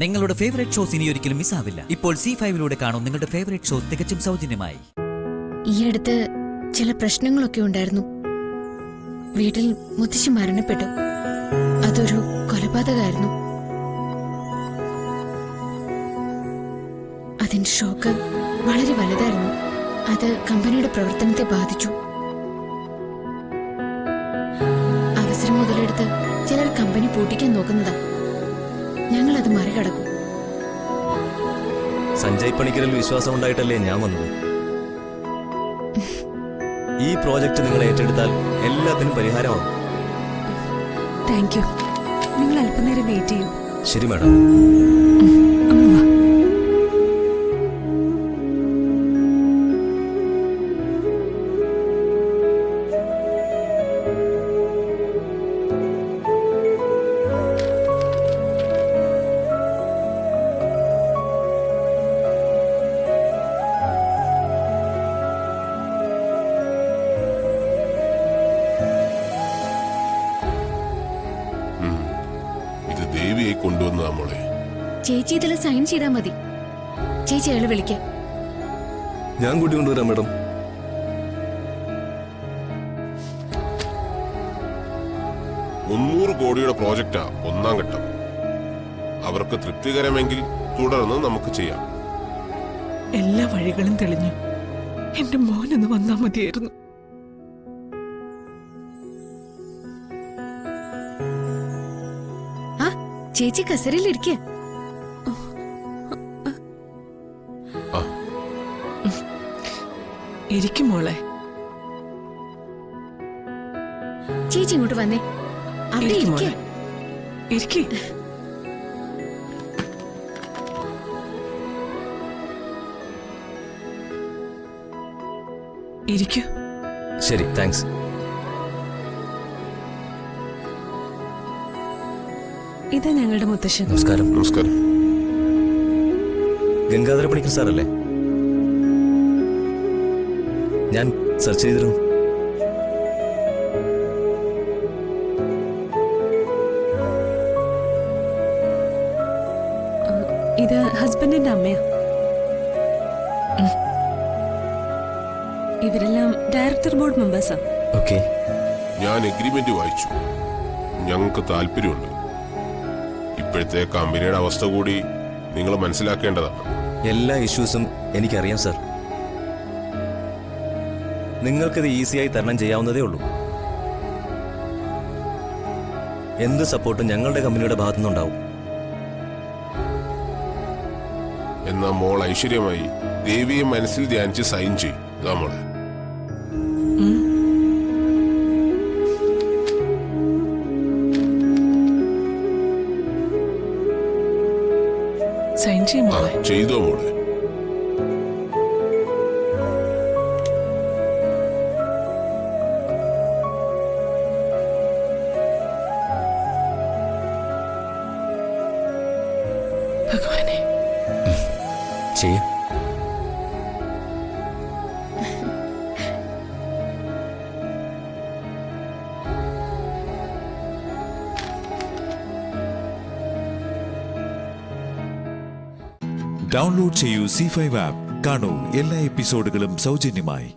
നിങ്ങളുടെ favourite shows ഇനി ഒരിക്കലും മിസ്സാവില്ല. ഇപ്പോൾ C5-ലൂടെ കാണും നിങ്ങളുടെ ഫേവറേറ്റ് ഷോസ് തികച്ചും സൗജന്യമായി. ഈ അടുത്ത് ചില പ്രശ്നങ്ങളൊക്കെ ഉണ്ടായിരുന്നു. വീട്ടിൽ മുത്തശ്ശി മരണപ്പെട്ടു. അതൊരു കൊലപാതകമായിരുന്നു. അതിന്റെ ഷോക്ക് വളരെ വലുതായിരുന്നു. അത് കമ്പനിയുടെ പ്രവർത്തനത്തെ ബാധിച്ചു. അവസരം മുതലെടുത്ത് ചിലർ കമ്പനി പൂട്ടിക്കാൻ നോക്കുന്നതാ. ഞങ്ങൾ അത് മറികടക്കും. സഞ്ജയ് പണിക്കരിൽ വിശ്വാസം ഉണ്ടായിട്ടല്ലേ ഞാൻ വന്നത്. ഈ പ്രോജക്റ്റ് നിങ്ങൾ ഏറ്റെടുത്താൽ എല്ലാത്തിനും പരിഹാരമാവും. Thank you. നിങ്ങൾ അല്പനേരം വെയിറ്റ് ചെയ്യൂ. ശരി മാഡം. ദേവിയെ കൊണ്ടുവന്നതാ മോളെ. ചേച്ചി ഇതിൽ സൈൻ ചെയ്താൽ മതി. ചേച്ചി അയാളെ വിളിക്കാം. ഞാൻ കൂട്ടി കൊണ്ടുവരാം മാഡം. $300 കോടിയുടെ പ്രോജക്റ്റാ ഒന്നാം ഘട്ടം. അവർക്ക് തൃപ്തികരമെങ്കിൽ തുടർന്ന് നമുക്ക് ചെയ്യാം. എല്ലാ വഴികളും തെളിഞ്ഞു. എന്റെ മോനൊന്ന് വന്നാ മതിയായിരുന്നു. ചേച്ചി കസരയിലിരിക്കുക. ഇരിക്കും മോളെ. ചേച്ചി ഇങ്ങോട്ട് വന്നേ. അവിടെ ഇരിക്കേ. ഇരിക്കേ. ഇരിക്കൂ. ശരി, താങ്ക്സ്. ഇത് ഞങ്ങളുടെ മുത്തശ്ശൻ. നമസ്കാരം. നമസ്കാരം. ഗംഗാധര പണിക്കർ സാറല്ലേ? ഞാൻ സെർച്ച് ചെയ്തിരുന്നു. ഇത് ഹസ്ബൻഡിന്റെ അമ്മയാ. ഇവരെല്ലാം ഡയറക്ടർ ബോർഡ് മെമ്പേഴ്സാ. ഓക്കെ. ഞാൻ എഗ്രിമെന്റ് വായിച്ചു. ഞങ്ങൾക്ക് താല്പര്യമുണ്ട്. ഇപ്പോഴത്തെ കമ്പനിയുടെ അവസ്ഥ കൂടി നിങ്ങൾ മനസ്സിലാക്കേണ്ടതാണ്. എല്ലാ ഇഷ്യൂസും എനിക്കറിയാം സർ. നിങ്ങൾക്കിത് ഈസിയായി തരണം ചെയ്യാവുന്നതേ ഉള്ളൂ. എന്ത് സപ്പോർട്ടും ഞങ്ങളുടെ കമ്പനിയുടെ ഭാഗത്തുനിന്നുണ്ടാവും. എന്നാ മോൾ ഐശ്വര്യമായി ദേവിയെ മനസ്സിൽ ധ്യാനിച്ച് സൈൻ ചെയ്യും. ഇതാ മോളെ. സൈൻ ചെയ്യും മോളെ. ചെയ്തോ മോളെ. ഭഗവാനെ. ചെയ്യ. ഡൗൺലോഡ് ചെയ്യൂ C5 ആപ്പ്. കാണൂ എല്ലാ എപ്പിസോഡുകളും സൗജന്യമായി.